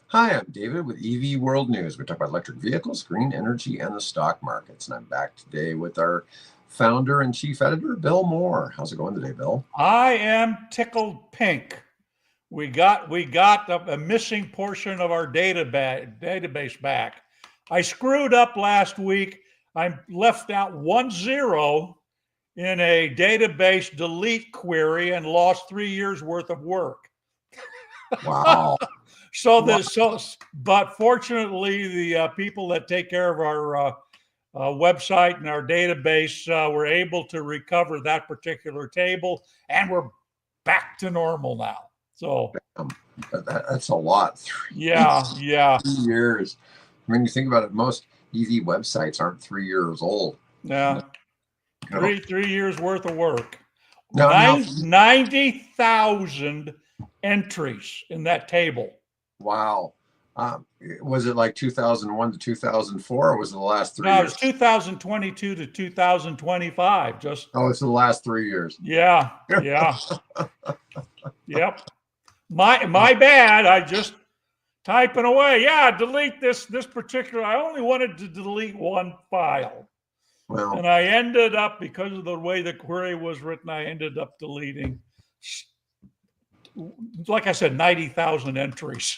Hi, I'm David with EV World News. We talk about electric vehicles, green energy, and the stock markets. And I'm back today with our founder and chief editor, Bill Moore. How's it going today, Bill? I am tickled pink. We got a missing portion of our database back. I screwed up last week. I left out 10 in a database delete query and lost 3 years worth of work. Wow. But fortunately, the people that take care of our website and our database were able to recover that particular table, and we're back to normal now. So That's a lot. yeah. 3 years. I mean, you think about it, most EV websites aren't 3 years old. Yeah. You know? 3 years worth of work. Now, 90,000 entries in that table. wow. Was it like 2001 to 2004, or was it the last 3 No, years? it's 2022 to 2025. Just It's the last 3 years. yeah. Yep. My bad. I just typing away. Yeah, delete this particular. I only wanted to delete one file. Well, And I ended up, because of the way the query was written, I ended up deleting, like I said, 90,000 entries.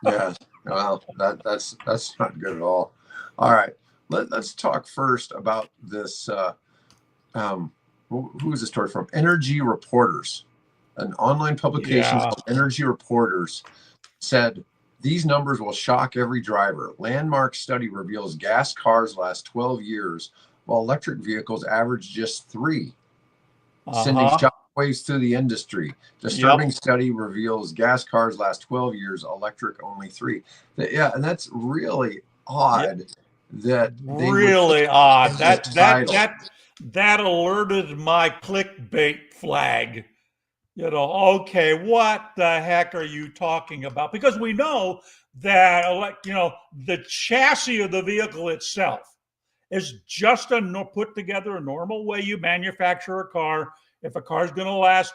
yes. Well, that's not good at all. All right. Let's talk first about this. Who is the story from? Energy Reporters, an online publication called Energy Reporters, said these numbers will shock every driver. Landmark study reveals gas cars last 12 years, while electric vehicles average just 3, sending shockwaves through the industry. Disturbing study reveals gas cars last 12 years, electric only 3. Yeah, and that's really odd. That really odd. That alerted my clickbait flag. Okay, what the heck are you talking about? Because we know that the chassis of the vehicle itself is just put together a normal way you manufacture a car. If a car is going to last,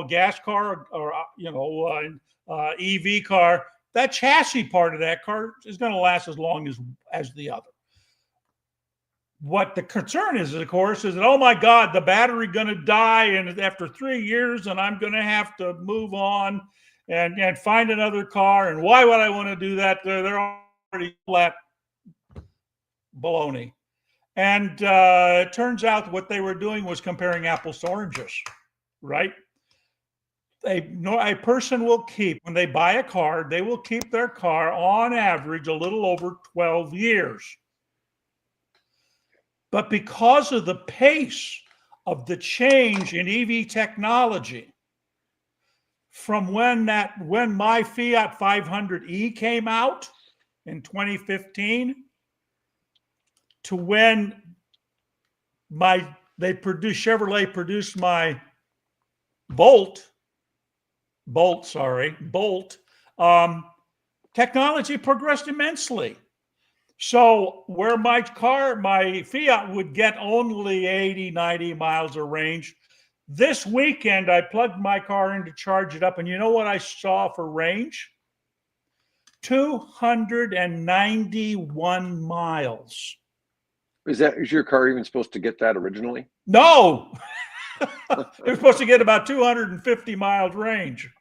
gas car or EV car, that chassis part of that car is going to last as long as the other. What the concern is, of course, is that, oh my God, the battery going to die, and after 3 years, and I'm going to have to move on and find another car. And why would I want to do that? They're already flat baloney. And it turns out what they were doing was comparing apples to oranges, right? A person will keep, when they buy a car, they will keep their car on average a little over 12 years. But because of the pace of the change in EV technology, from when my Fiat 500e came out in 2015 to when Chevrolet produced my Bolt, technology progressed immensely. So where my Fiat would get only 80, 90 miles of range, this weekend I plugged my car in to charge it up, and you know what I saw for range? 291 miles. Is your car even supposed to get that originally? No. It was supposed to get about 250 miles range.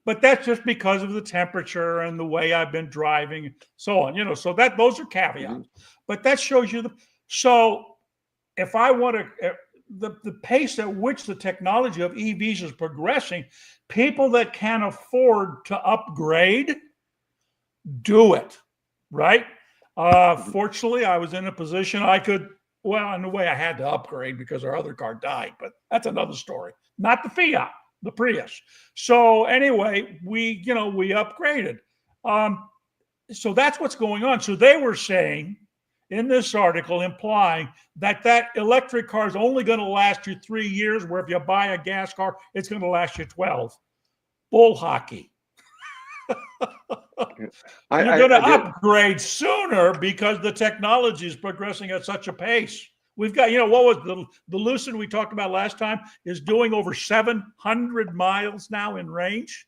But that's just because of the temperature and the way I've been driving, so on. So those are caveats. Mm-hmm. But that shows you so if I want to, the pace at which the technology of EVs is progressing, people that can afford to upgrade, do it, right? Fortunately, I was in a position I could. Well, in a way, I had to upgrade because our other car died, but that's another story. Not the Fiat. The Prius. So anyway, we upgraded. So that's what's going on. So they were saying in this article, implying that electric car is only going to last you 3 years, where if you buy a gas car, it's going to last you 12. Bull hockey. You're going to upgrade sooner because the technology is progressing at such a pace. We've got, what was the Lucid we talked about last time is doing over 700 miles now in range.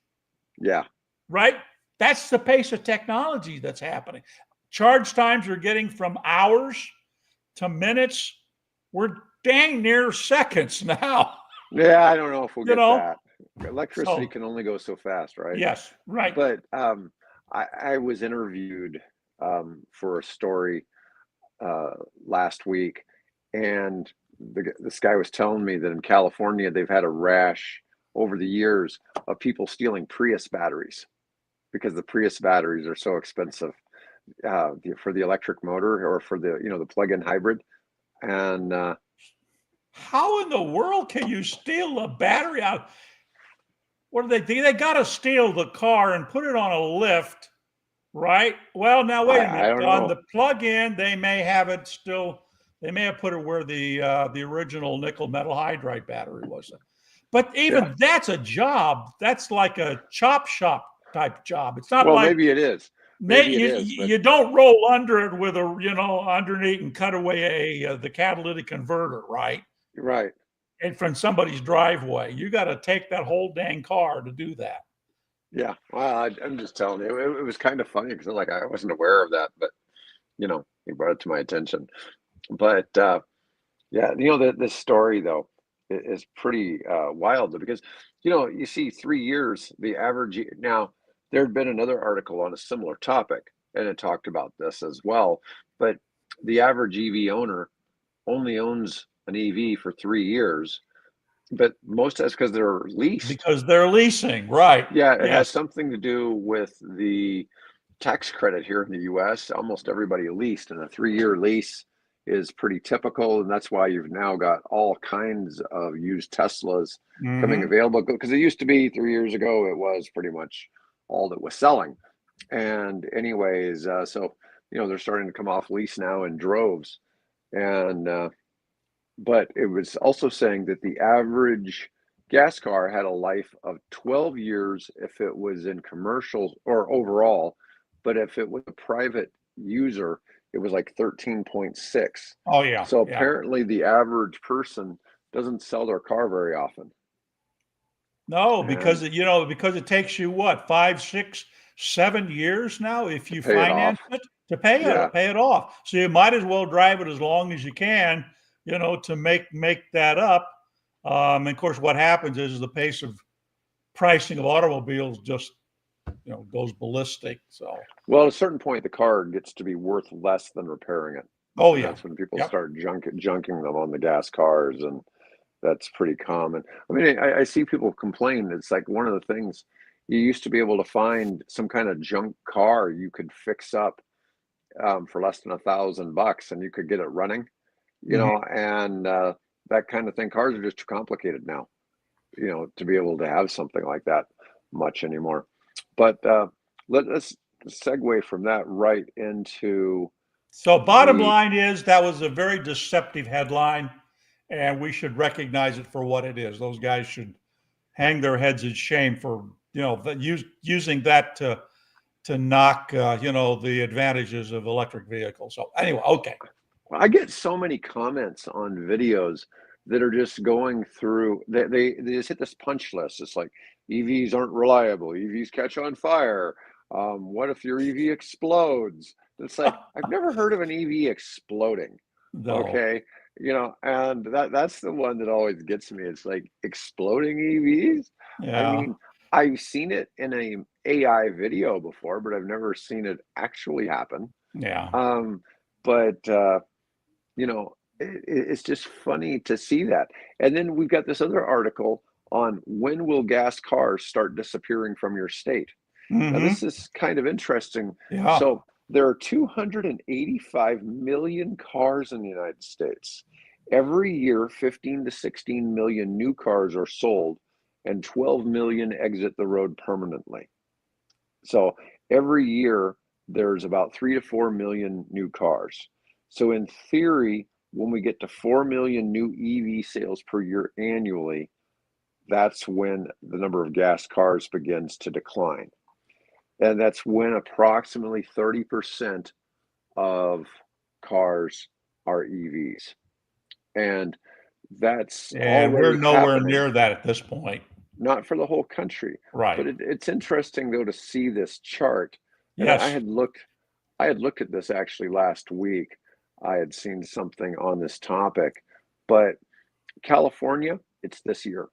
Yeah. Right? That's the pace of technology that's happening. Charge times are getting from hours to minutes. We're dang near seconds now. Yeah, I don't know if we'll You get know? that. Electricity So, can only go so fast, right? yes, right. But I was interviewed for a story last week, and this guy was telling me that in California they've had a rash over the years of people stealing Prius batteries because the Prius batteries are so expensive for the electric motor or for the the plug-in hybrid. And how in the world can you steal a battery out? What do they do? They got to steal the car and put it on a lift, right? Well, now wait a I minute. don't On know. the plug-in, they may have it still. They may have put it where the original nickel metal hydride battery was. But even that's a job. That's like a chop shop type job. It's not Well, like maybe it is. Maybe it is. But you don't roll under it with a underneath and cut away the catalytic converter, right? right. And from somebody's driveway. You got to take that whole dang car to do that. Yeah. Well, I'm just telling you, it was kind of funny because like I wasn't aware of that, but he brought it to my attention. But yeah, this story though is pretty wild because you see 3 years the average. Now there had been another article on a similar topic, and it talked about this as well. But the average EV owner only owns an EV for 3 years, but most that's because they're leased. Because they're leasing, right? Yeah, it has something to do with the tax credit here in the U.S. Almost everybody leased, and a 3-year lease is pretty typical, and that's why you've now got all kinds of used Teslas coming available. Because it used to be 3 years ago, it was pretty much all that was selling. And anyways, so they're starting to come off lease now in droves, and but it was also saying that the average gas car had a life of 12 years if it was in commercial or overall, but if it was a private user, it was like 13.6. Oh yeah. So apparently the average person doesn't sell their car very often. No, because it takes you what, 5, 6, 7 years now if you finance it to pay it off. So you might as well drive it as long as you can, to make that up. And of course, what happens is the pace of pricing of automobiles just goes ballistic. So well, at a certain point, the car gets to be worth less than repairing it. Oh yeah, that's when people start junking them on the gas cars, and that's pretty common. I mean, I see people complain. It's like one of the things you used to be able to find some kind of junk car you could fix up for less than $1,000, and you could get it running. And that kind of thing. Cars are just too complicated now, to be able to have something like that much anymore. But let's segue from that right into. So bottom line is that was a very deceptive headline, and we should recognize it for what it is. Those guys should hang their heads in shame for using that to knock the advantages of electric vehicles. So anyway, okay. I get so many comments on videos that are just going through. They just hit this punch list. It's like EVs aren't reliable. EVs catch on fire. What if your EV explodes? It's like I've never heard of an EV exploding. No. Okay, and that's the one that always gets me. It's like exploding EVs. Yeah. I mean, I've seen it in an AI video before, but I've never seen it actually happen. Yeah. But it's just funny to see that. And then we've got this other article on when will gas cars start disappearing from your state. Now, this is kind of interesting. Yeah. So there are 285 million cars in the United States. Every year, 15 to 16 million new cars are sold, and 12 million exit the road permanently. So every year, there's about 3 to 4 million new cars. So in theory, when we get to 4 million new EV sales per year annually, that's when the number of gas cars begins to decline. And that's when approximately 30% of cars are EVs. And that's and we're nowhere happening. near that at this point. not for the whole country. Right. But it's interesting though to see this chart. And Yes. I had looked at this actually last week. I had seen something on this topic, but California, it's this year.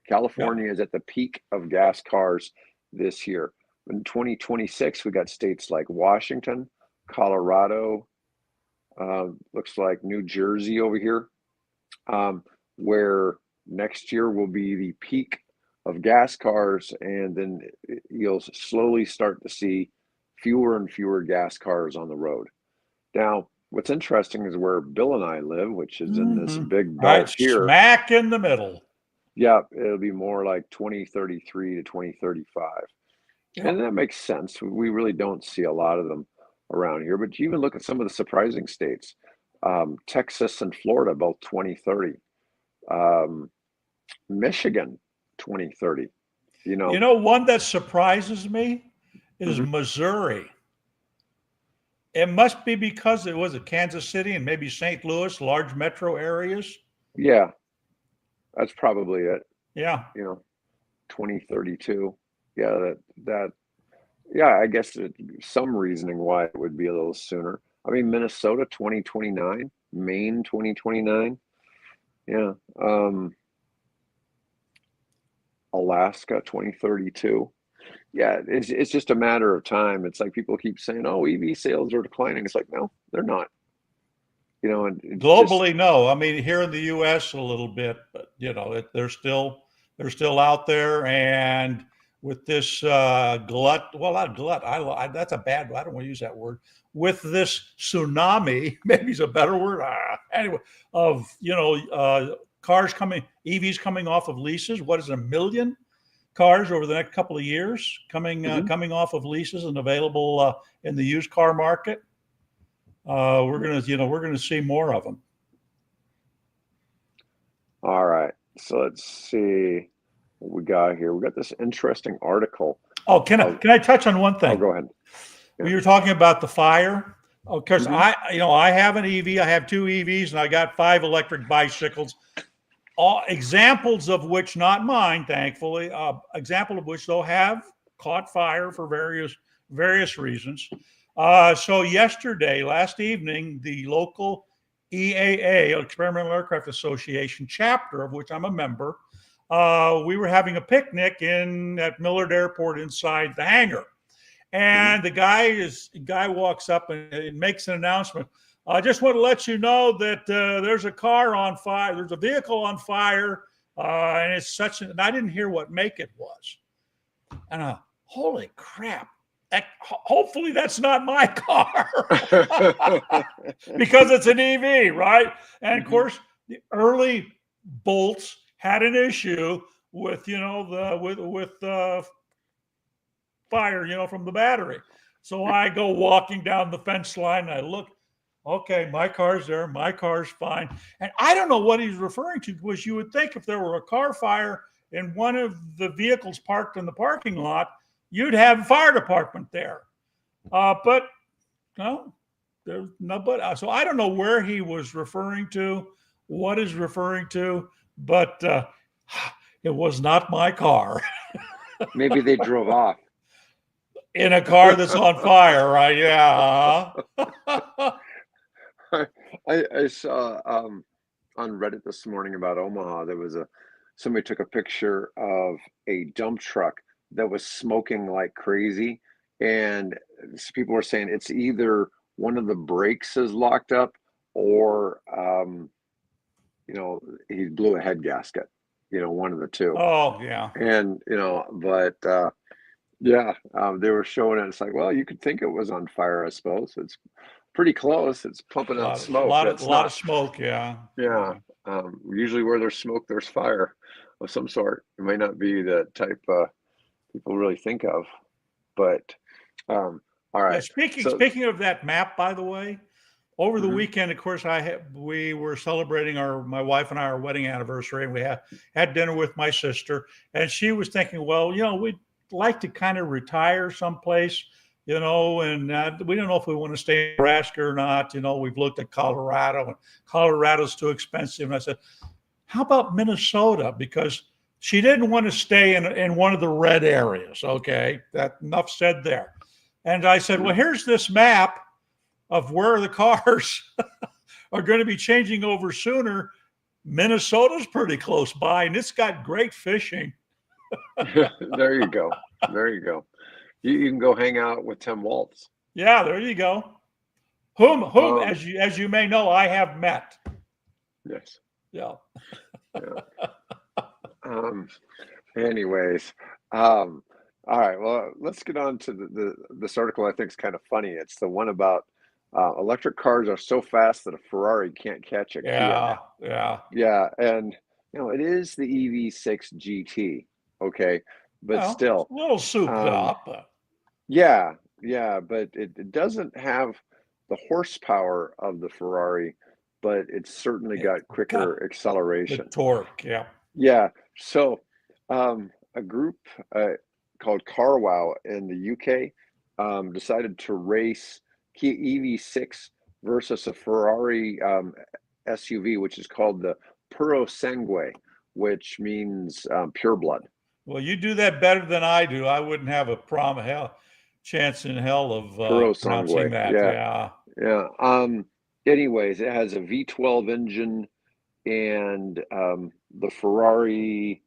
California is at the peak of gas cars this year. In 2026, we got states like Washington, Colorado, looks like New Jersey over here, where next year will be the peak of gas cars, and then you'll slowly start to see fewer and fewer gas cars on the road. Now, what's interesting is where Bill and I live, which is in this big belt right here. smack in the middle. Yeah, it'll be more like 2033 to 2035. And that makes sense. We really don't see a lot of them around here. But you even look at some of the surprising states, Texas and Florida, both 2030. Michigan, 2030. You know, one that surprises me is Missouri. It must be because it was Kansas City and maybe St. Louis, large metro areas. Yeah, that's probably it. Yeah. 2032. Yeah, yeah, I guess some reasoning why it would be a little sooner. I mean, Minnesota 2029, Maine 2029. Yeah. Alaska 2032. Yeah, it's just a matter of time. It's like people keep saying, "Oh, EV sales are declining." It's like, no, they're not. And globally, no. I mean, here in the U.S. a little bit, but they're still out there. And with this glut, well, not glut. That's a bad. I don't want to use that word. With this tsunami, maybe it's a better word. Anyway, of cars coming, EVs coming off of leases. What is it, 1 million cars over the next couple of years coming off of leases and available in the used car market? We're gonna see more of them. All right, so let's see what we got here. We got this interesting article. Oh, can I touch on one thing? Oh, go ahead. Yeah. We were talking about the fire. Of course, I have an EV. I have 2 EVs, and I got 5 electric bicycles. All examples of which, not mine, thankfully. Example of which though have caught fire for various reasons. So last evening, the local EAA, Experimental Aircraft Association chapter, of which I'm a member, we were having a picnic at Millard Airport inside the hangar. And the guy walks up and makes an announcement. I just want to let you know that there's a car on fire. There's a vehicle on fire, and it's and I didn't hear what make it was. And holy crap. Hopefully that's not my car because it's an EV, right? And of course, the early bolts had an issue with fire, from the battery. So I go walking down the fence line and I look. Okay, my car's there. My car's fine. And I don't know what he's referring to, because you would think if there were a car fire in one of the vehicles parked in the parking lot, you'd have a fire department there. But no, there's nobody. So I don't know where he was referring to, what he's referring to, but it was not my car. Maybe they drove off. In a car that's on fire, right? Yeah. I saw on Reddit this morning about Omaha, there was somebody took a picture of a dump truck that was smoking like crazy, and people were saying it's either one of the brakes is locked up or he blew a head gasket, one of the two. Oh yeah. And but they were showing it. It's like, well, you could think it was on fire, I suppose. It's pretty close. It's pumping out smoke. A lot of smoke, yeah. Yeah. Usually where there's smoke, there's fire of some sort. It may not be the type people really think of, but all right. Yeah, speaking of that map, by the way, over the weekend, of course, we were celebrating my wife and I, our wedding anniversary, and we had dinner with my sister, and she was thinking, well, we'd like to kind of retire someplace. And we don't know if we want to stay in Nebraska or not. We've looked at Colorado, and Colorado's too expensive. And I said, how about Minnesota? Because She didn't want to stay in one of the red areas. Okay, that enough said there. And I said, well, here's this map of where the cars are going to be changing over sooner. Minnesota's pretty close by, and it's got great fishing. There you go. There you go. You can go hang out with Tim Waltz. Yeah, there you go. Whom as you may know, I have met. Yes. Yeah. Anyways, all right. Well, let's get on to this article. I think is kind of funny. It's the one about electric cars are so fast that a Ferrari can't catch a Kia now. Yeah, and it is the EV6 GT. Okay, but still a little souped up. Yeah, but it doesn't have the horsepower of the Ferrari, but it's certainly got quicker acceleration. The torque, yeah. So a group called CarWow in the UK decided to race Kia EV6 versus a Ferrari SUV, which is called the Purosangue, which means pure blood. Well, you do that better than I do. I wouldn't have a chance in hell of pronouncing that. Yeah. Anyways, it has a V12 engine, and the Ferrari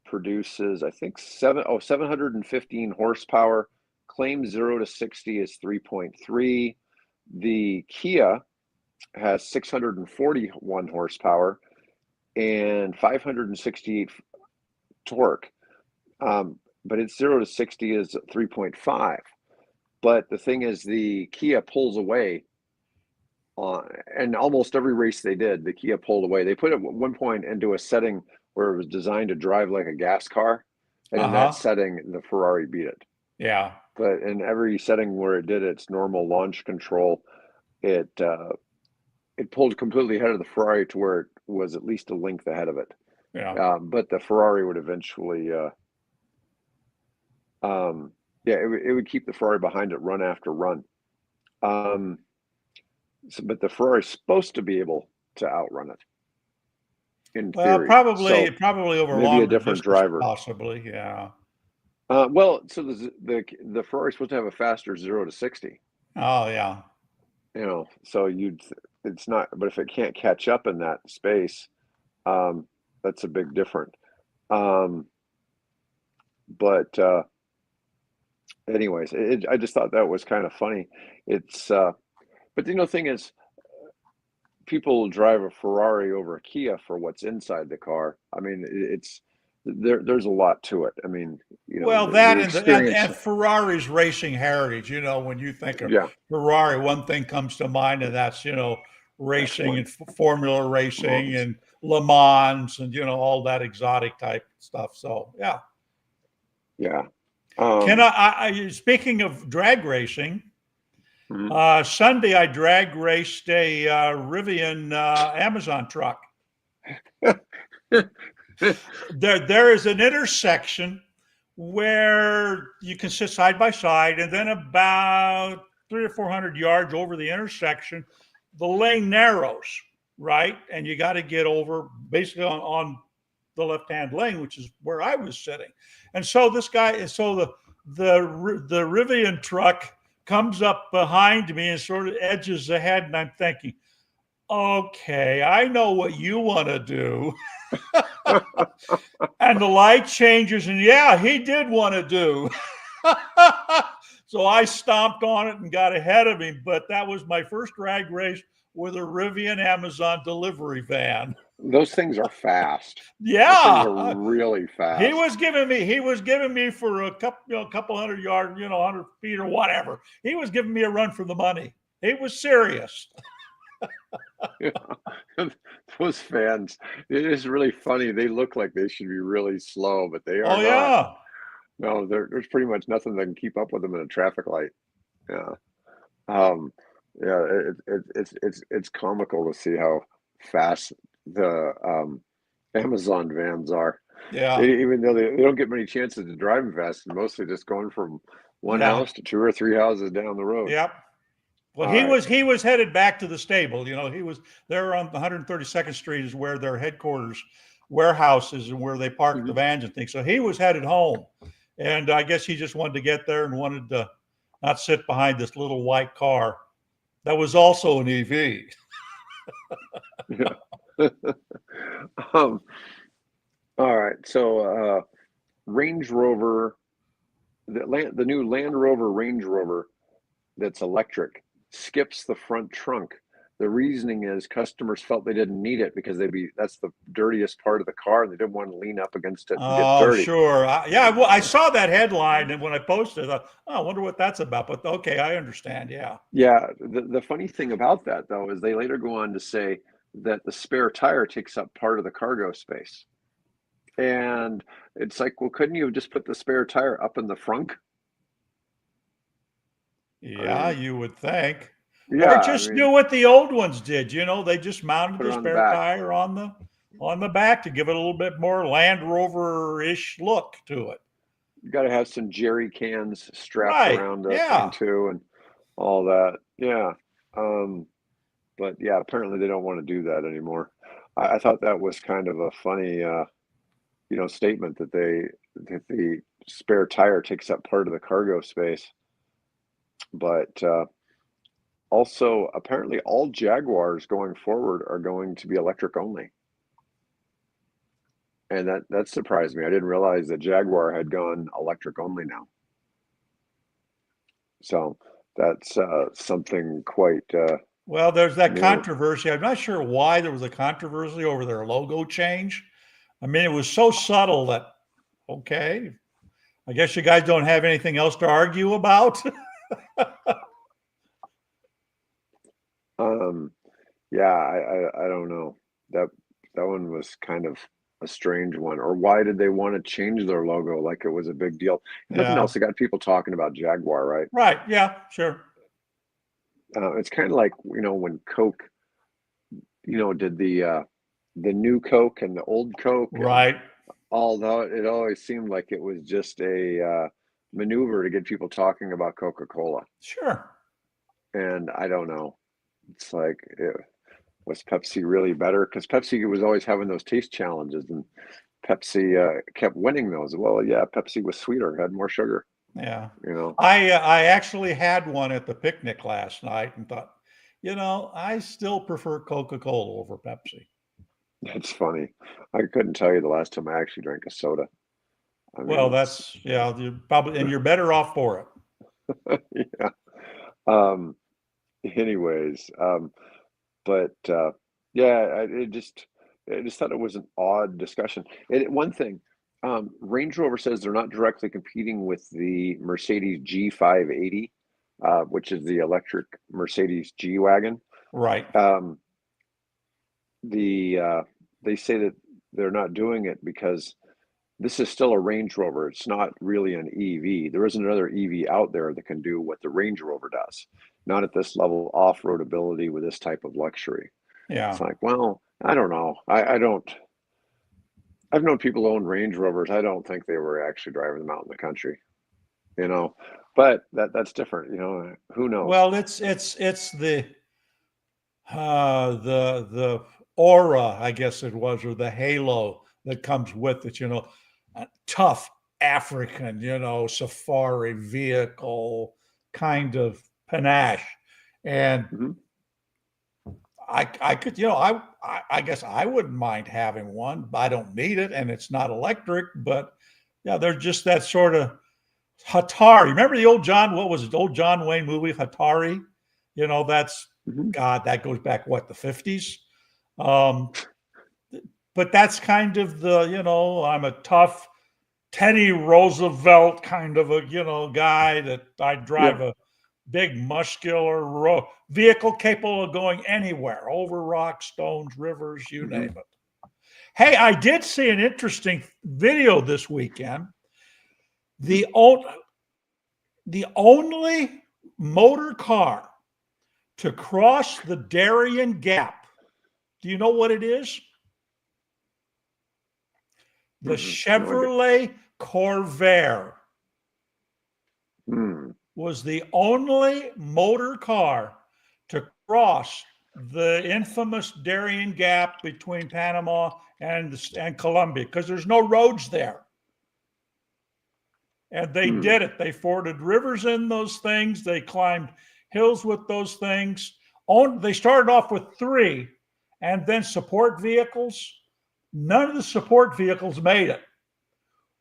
produces, I think, 715 horsepower. Claimed 0 to 60 is 3.3. The Kia has 641 horsepower and 568 torque. But its 0 to 60 is 3.5. But the thing is, the Kia pulls away and almost every race they did, the Kia pulled away. They put it at one point into a setting where it was designed to drive like a gas car. And in that setting, the Ferrari beat it. Yeah. But in every setting where it did its normal launch control, it pulled completely ahead of the Ferrari to where it was at least a length ahead of it. Yeah. But the Ferrari would eventually, it would keep the Ferrari behind it run after run. But the Ferrari's supposed to be able to outrun it. In theory. Probably over maybe a different driver, possibly. Yeah. Well, so the Ferrari's supposed to have a faster 0 to 60. Oh yeah. So it's not. But if it can't catch up in that space, that's a big difference. But anyways, I just thought that was kind of funny. It's but the thing is, people drive a Ferrari over a Kia for what's inside the car. I mean, there's a lot to it. I mean, well, that and Ferrari's racing heritage. When you think of Ferrari, one thing comes to mind, and that's racing and Formula racing and Le Mans and all that exotic type stuff. So yeah. Can I speaking of drag racing? Mm-hmm. Sunday, I drag raced a Rivian Amazon truck. There is an intersection where you can sit side by side, and then about 300 or 400 yards over the intersection, the lane narrows, right? And you got to get over basically on the left-hand lane, which is where I was sitting. And so the Rivian truck comes up behind me and sort of edges ahead, and I'm thinking, okay, I know what you want to do. And the light changes, and he did want to do. So I stomped on it and got ahead of him, but that was my first drag race with a Rivian Amazon delivery van. Those things are fast. Yeah, those things are really fast. He was giving me for a couple hundred yards, 100 feet or whatever. He was giving me a run for the money. He was serious. Those fans, it is really funny. They look like they should be really slow, but they are not. Yeah. No, there's pretty much nothing that can keep up with them in a traffic light. Yeah. It's comical to see how fast the Amazon vans are. Yeah. Even though they don't get many chances to drive them fast, and mostly just going from one house to 2 or 3 houses down the road. Yep. Well, he was headed back to the stable. He was there on 132nd Street is where their headquarters warehouses and where they park the Mhm. vans and things. So he was headed home, and I guess he just wanted to get there and wanted to not sit behind this little white car that was also an EV. Yeah. um, all right. So Range Rover, the new Land Rover Range Rover that's electric skips the front trunk. The reasoning is customers felt they didn't need it because that's the dirtiest part of the car and they didn't want to lean up against it and get Oh, dirty. sure. Yeah, well, I saw that headline, and when I posted, I thought, oh, I wonder what that's about. But okay, I understand. Yeah. Yeah, the funny thing about that though is they later go on to say that the spare tire takes up part of the cargo space. And it's like, well, couldn't you have just put the spare tire up in the front? I Yeah, mean, you would think. Or yeah, I just do mean, what the old ones did. They just mounted put it the on the spare back. tire on the back to give it a little bit more Land Rover-ish look to it. You got to have some jerry cans strapped Right. around the thing Yeah. too, and all that. Yeah. But yeah, apparently they don't want to do that anymore. I thought that was kind of a funny, statement that the spare tire takes up part of the cargo space. But also, apparently, all Jaguars going forward are going to be electric only, and that surprised me. I didn't realize that Jaguar had gone electric only now. So that's something quite Well, there's that new. controversy. I'm not sure why there was a controversy over their logo change. I mean, it was so subtle that, okay, I guess you guys don't have anything else to argue about. Um, yeah, I don't know. That one was kind of a strange one. Or why did they want to change their logo like it was a big deal? If nothing Yeah. else, it got people talking about Jaguar, right? Right. Yeah, sure. It's kind of like when Coke, did the new Coke and the old Coke, and Right. although it always seemed like it was just a maneuver to get people talking about Coca-Cola. Sure. And I don't know. It's like, was Pepsi really better? Because Pepsi was always having those taste challenges, and Pepsi kept winning those. Well, yeah, Pepsi was sweeter, had more sugar. Yeah. You know, I actually had one at the picnic last night and thought, I still prefer Coca-Cola over Pepsi. it's funny. I couldn't tell you the last time I actually drank a soda. I Well, mean, you're probably, and you're better off for it. yeah. Um, anyways, but yeah, I just thought it was an odd discussion. One thing, Range Rover says they're not directly competing with the Mercedes G580, which is the electric Mercedes G-Wagon. Right. They say that they're not doing it because this is still a Range Rover. It's not really an EV. There isn't another EV out there that can do what the Range Rover does. Not at this level of off-road ability with this type of luxury. It's Yeah. like, well, I don't know. I don't. I've known people who own Range Rovers. I don't think they were actually driving them out in the country, But that's different, Who knows? Well, it's the the aura, I guess it was, or the halo that comes with it, a tough African, safari vehicle kind of panache. And hmm I could, I guess I wouldn't mind having one. I don't need it, and it's not electric, but yeah, they're just that sort of Hatari. Remember the old John Wayne movie, Hatari? That's, hmm God, that goes back, what, the 50s? But that's kind of I'm a tough Teddy Roosevelt kind of a, guy that I Yeah. drive a big muscular vehicle capable of going anywhere, over rocks, stones, rivers, you hmm name it. Hey, I did see an interesting video this weekend. The only motor car to cross the Darien Gap. Do you know what it is? The No idea. Chevrolet Corvair Hmm. was the only motor car to cross the infamous Darien Gap between Panama and Colombia, because there's no roads there. And they did it. They forded rivers in those things. They climbed hills with those things. They started off with 3, and then support vehicles. None of the support vehicles made it.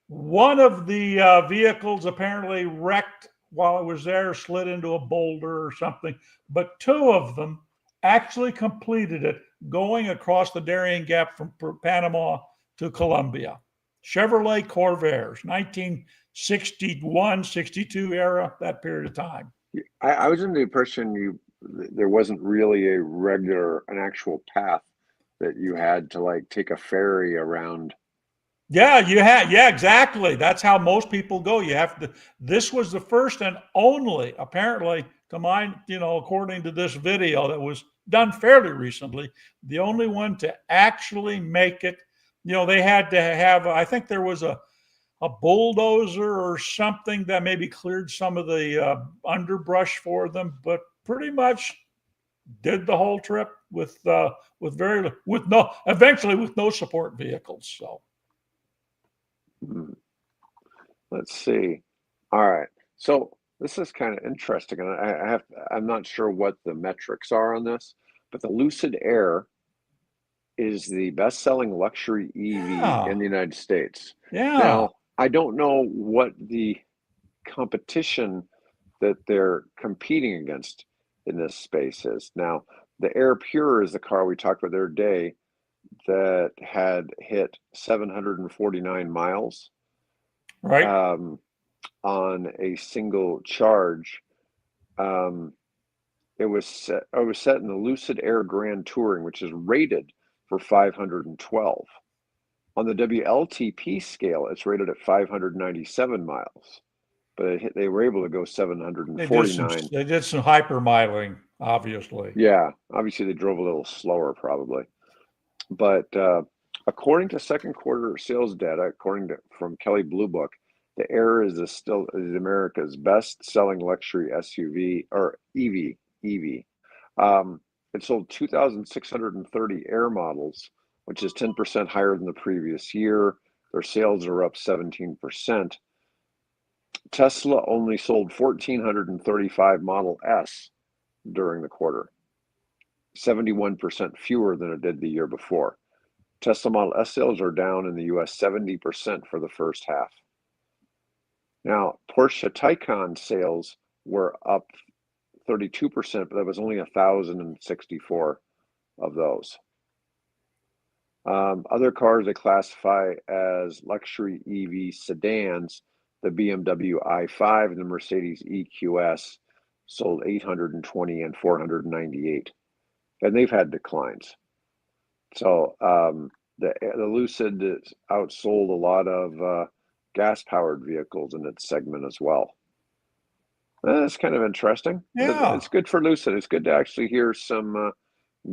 One of the vehicles apparently wrecked while it was there, slid into a boulder or something. But 2 of them actually completed it, going across the Darien Gap from Panama to Colombia. Chevrolet Corvairs, 1961, 62 era, that period of time. I was under the impression there wasn't really an actual path that you had to like take a ferry around. Yeah, yeah, exactly. That's how most people go. You have to. This was the first and only, apparently, to mine, according to this video that was done fairly recently, the only one to actually make it. They had to have. I think there was a bulldozer or something that maybe cleared some of the underbrush for them, but pretty much did the whole trip eventually with no support vehicles. So. Let's see. All right. So this is kind of interesting, and I'm not sure what the metrics are on this, but the Lucid Air is the best-selling luxury EV in the United States. Yeah. Now, I don't know what the competition that they're competing against in this space is. Now, the Air Pure is the car we talked about the other day that had hit 749 miles. Right. On a single charge. It was set in the Lucid Air Grand Touring, which is rated for 512. On the WLTP scale, it's rated at 597 miles, but they were able to go 749. They did some hypermiling, obviously. Yeah, obviously they drove a little slower, probably. But according to second quarter sales data, from Kelley Blue Book, the Air is still America's best-selling luxury SUV or EV. It sold 2,630 Air models, which is 10% higher than the previous year. Their sales are up 17%. Tesla only sold 1,435 Model S during the quarter, 71% fewer than it did the year before. Tesla Model S sales are down in the US 70% for the first half. Now, Porsche Taycan sales were up 32%, but that was only 1,064 of those. Other cars they classify as luxury EV sedans, the BMW i5 and the Mercedes EQS sold 820 and 498, and they've had declines. So the Lucid outsold a lot of gas-powered vehicles in its segment as well. That's kind of interesting. Yeah, it's good for Lucid. It's good to actually hear some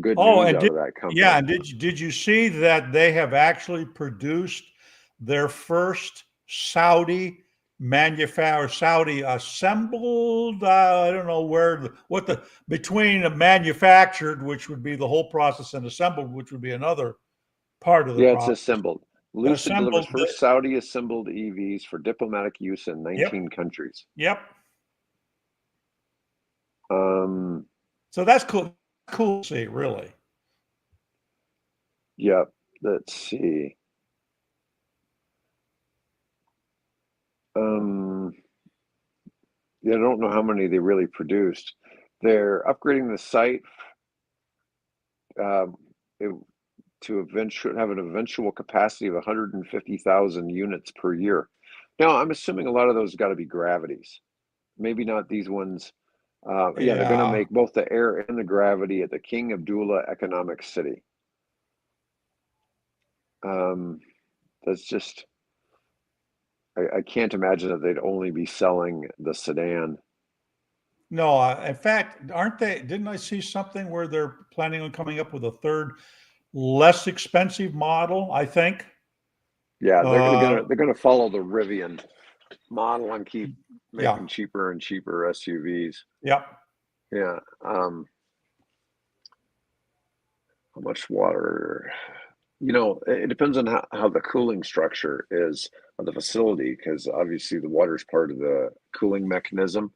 good news out of that company. Yeah, and did you see that they have actually produced their first Saudi assembled? I don't know between a manufactured, which would be the whole process, and assembled, which would be another part of the process. It's assembled. Lucid delivers first Saudi assembled EVs for diplomatic use in 19 countries. Yep. So that's cool. Cool to see, really. Yep. Let's see. I don't know how many they really produced. They're upgrading the site to eventually have an eventual capacity of 150,000 units per year. Now, I'm assuming a lot of those got to be Gravities. Maybe not these ones. They're going to make both the Air and the Gravity at the King Abdullah Economic City. That's just, I can't imagine that they'd only be selling the sedan. No, in fact, didn't I see something where they're planning on coming up with a third, less expensive model, I think? Yeah, they're gonna follow the Rivian model and keep making cheaper and cheaper SUVs. Yep. Yeah. How much water? It depends on how the cooling structure is of the facility, because obviously the water is part of the cooling mechanism.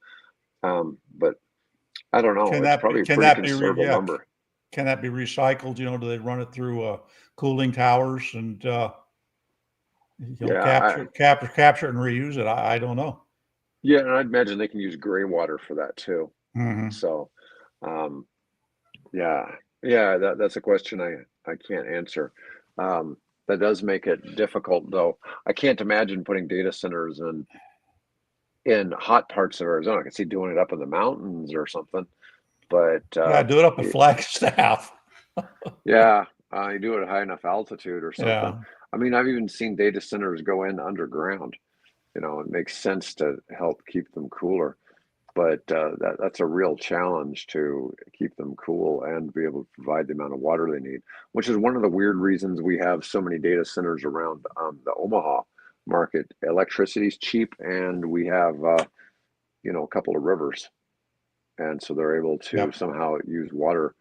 But I don't know. Can It's that be, probably a can pretty that be, conservative yeah, number. can that be recycled? Do they run it through cooling towers and Yeah, capture it and reuse it? I don't know. yeah, and I'd imagine they can use gray water for that too. Hmm. So, um, yeah, yeah, that's a question I can't answer. That does make it difficult, though. I can't imagine putting data centers in hot parts of Arizona. I can see doing it up in the mountains or something, but Yeah, do it up at Flagstaff. yeah, you do it at high enough altitude or something. Yeah. I mean, I've even seen data centers go in underground. It makes sense to help keep them cooler, but that's a real challenge to keep them cool and be able to provide the amount of water they need, which is one of the weird reasons we have so many data centers around the Omaha market. Electricity's cheap, and we have a couple of rivers, and so they're able to Yep. somehow use water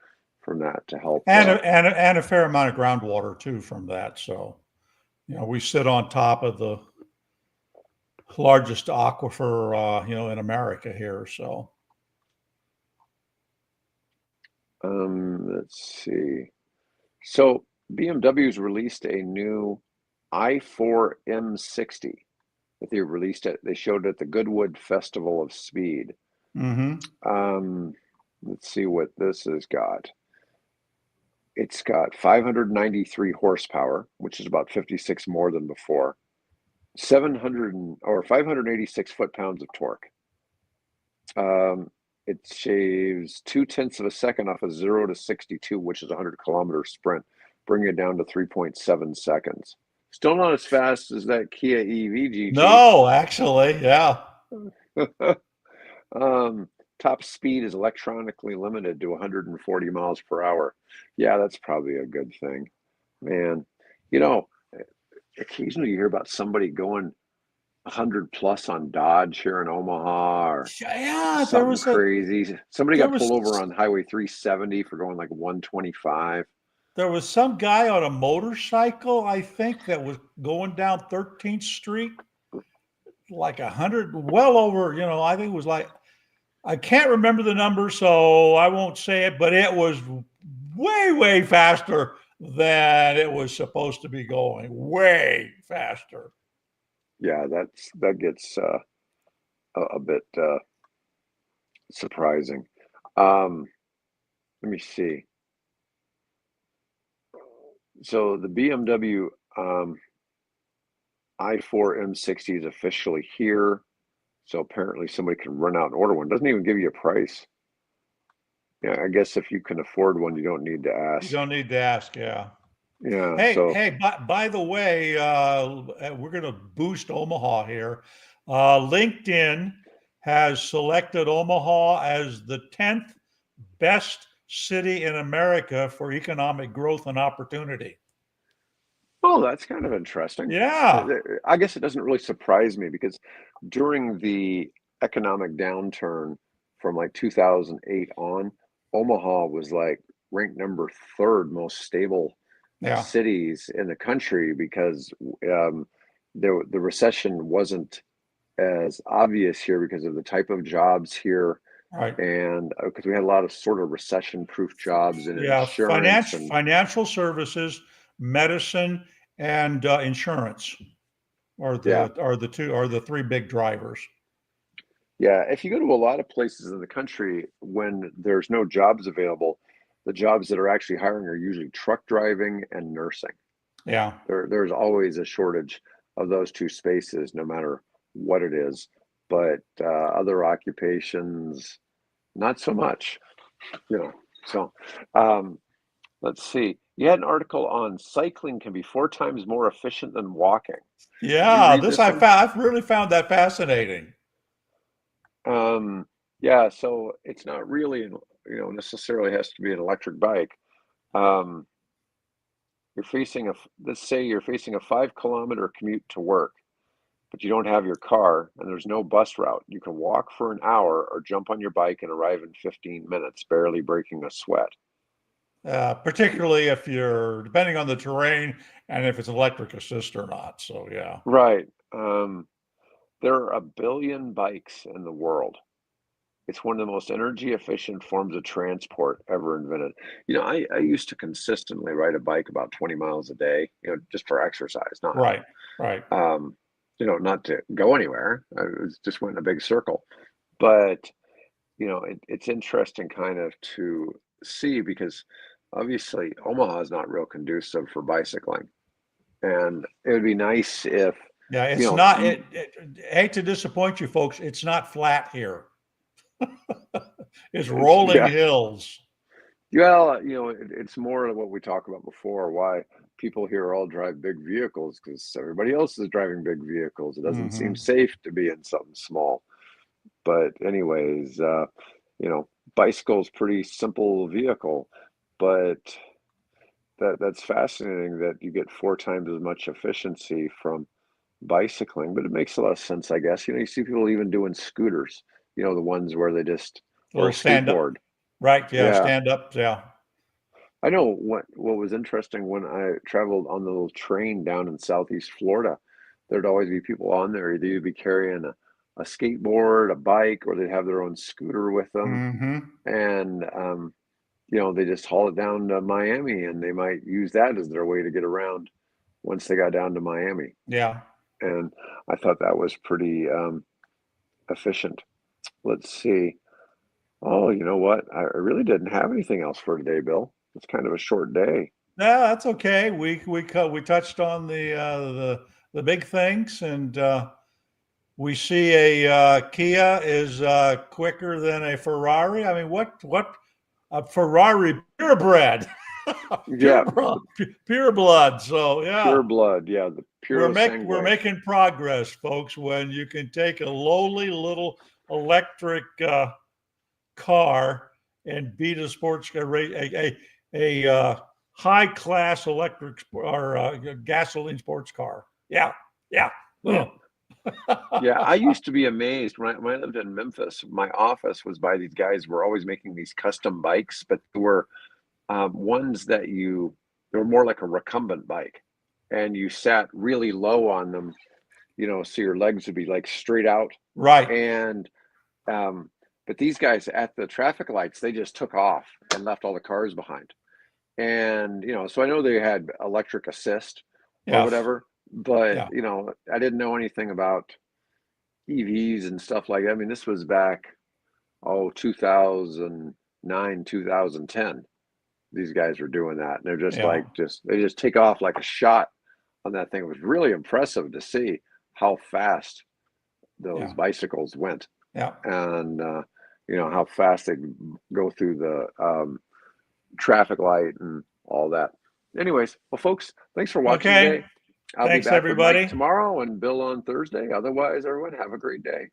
from that to help. And a fair amount of groundwater too from that. So, we sit on top of the largest aquifer, in America here. So, Let's see. So BMW's released a new i4 M60 that they released it. They showed it at the Goodwood Festival of Speed. mm-hmm. Let's see what this has got. It's got 593 horsepower, which is about 56 more than before. 586 foot-pounds of torque. It shaves 0.2 of a second off of 0 to 62, which is a 100-kilometer sprint, bringing it down to 3.7 seconds. Still not as fast as that Kia EV No, actually, yeah. GT. Top speed is electronically limited to 140 miles per hour. Yeah, that's probably a good thing. Man, you know, occasionally you hear about somebody going 100 plus on Dodge here in Omaha, or Yeah, something crazy. Somebody there got was pulled over on Highway 370 for going like 125. there was some guy on a motorcycle, I think, that was going down 13th Street like 100, well over, I think it was like, I can't remember the number, so I won't say it, but it was way, way faster than it was supposed to be going. Way faster. Yeah, that gets a bit surprising. Um, Let me see. So the BMW i4 M60 is officially here. So apparently somebody can run out and order one. Doesn't even give you a price. Yeah, I guess if you can afford one, you don't need to You ask. don't need to ask, yeah. Yeah, Hey, so hey, by the way, we're going to boost Omaha here. LinkedIn has selected Omaha as the 10th best city in America for economic growth and opportunity. oh, that's kind of interesting. Yeah, I guess it doesn't really surprise me, because during the economic downturn from like 2008 on, Omaha was like ranked number third most stable yeah, cities in the country, because um, the recession wasn't as obvious here because of the type of jobs here, right. and because we had a lot of sort of recession-proof jobs in Yeah, insurance and financial services, medicine, and insurance yeah. are the three big drivers. Yeah, if you go to a lot of places in the country when there's no jobs available, the jobs that are actually hiring are usually truck driving and nursing. Yeah. There's always a shortage of those two spaces, no matter what it is. But other occupations, not so much, you know. So let's see. You had an article on cycling can be 4 times more efficient than walking. Did you Yeah, read this this one? I've really found that fascinating. Yeah, so it's not really, necessarily has to be an electric bike. Um, let's say you're facing a 5 kilometer commute to work, but you don't have your car and there's no bus route. You can walk for an hour or jump on your bike and arrive in 15 minutes, barely breaking a sweat. particularly if you're depending on the terrain and if it's electric assist or not. So yeah. Right. There are 1 billion bikes in the world. It's one of the most energy efficient forms of transport ever invented. I used to consistently ride a bike about 20 miles a day, just for exercise, Right. not to go anywhere. Just went in a big circle. But, it's interesting kind of to see because obviously Omaha is not real conducive for bicycling. And it would be nice if, Yeah, it's not. Hate to disappoint you, folks. It's not flat here. It's rolling hills. Well, it's more of what we talked about before, why people here all drive big vehicles because everybody else is driving big vehicles. It doesn't seem safe to be in something small. But anyways, bicycle's pretty simple vehicle, but that's fascinating that you get 4 times as much efficiency from bicycling, but it makes a lot of sense, I guess. You see people even doing scooters, the ones where they just, or a stand up. skateboard. Right. Yeah. Stand up. Yeah. I know what was interesting when I traveled on the little train down in Southeast Florida, there'd always be people on there. They'd be carrying a skateboard, a bike, or they'd have their own scooter with them. And, they just haul it down to Miami and they might use that as their way to get around once they got down to Miami. Yeah. And I thought that was pretty efficient. Let's see. Oh, you know what? I really didn't have anything else for today, Bill. It's kind of a short day. Yeah, that's okay. We touched on the big things, and we see a Kia is quicker than a Ferrari. I mean, what a Ferrari purebred, pure blood. So yeah, pure blood. Yeah, the Purosangue. We're making progress, folks. When you can take a lowly little electric car and beat a sports car, a high class electric or gasoline sports car. Yeah. Yeah, I used to be amazed when I lived in Memphis. My office was by these guys who were always making these custom bikes, but there were ones that they were more like a recumbent bike, and you sat really low on them, so your legs would be like straight out. Right. And but these guys at the traffic lights, they just took off and left all the cars behind. And, so I know they had electric assist or whatever, but, I didn't know anything about EVs and stuff like that. I mean, this was back, 2009, 2010. These guys were doing that. And they're just they just take off like a shot on that thing. It was really impressive to see how fast those bicycles went. Yeah. And, how fast they go through the traffic light and all that. Anyways, well, folks, thanks for watching today. I'll be back everybody. with Mike tomorrow and Bill on Thursday. Otherwise, everyone, have a great day.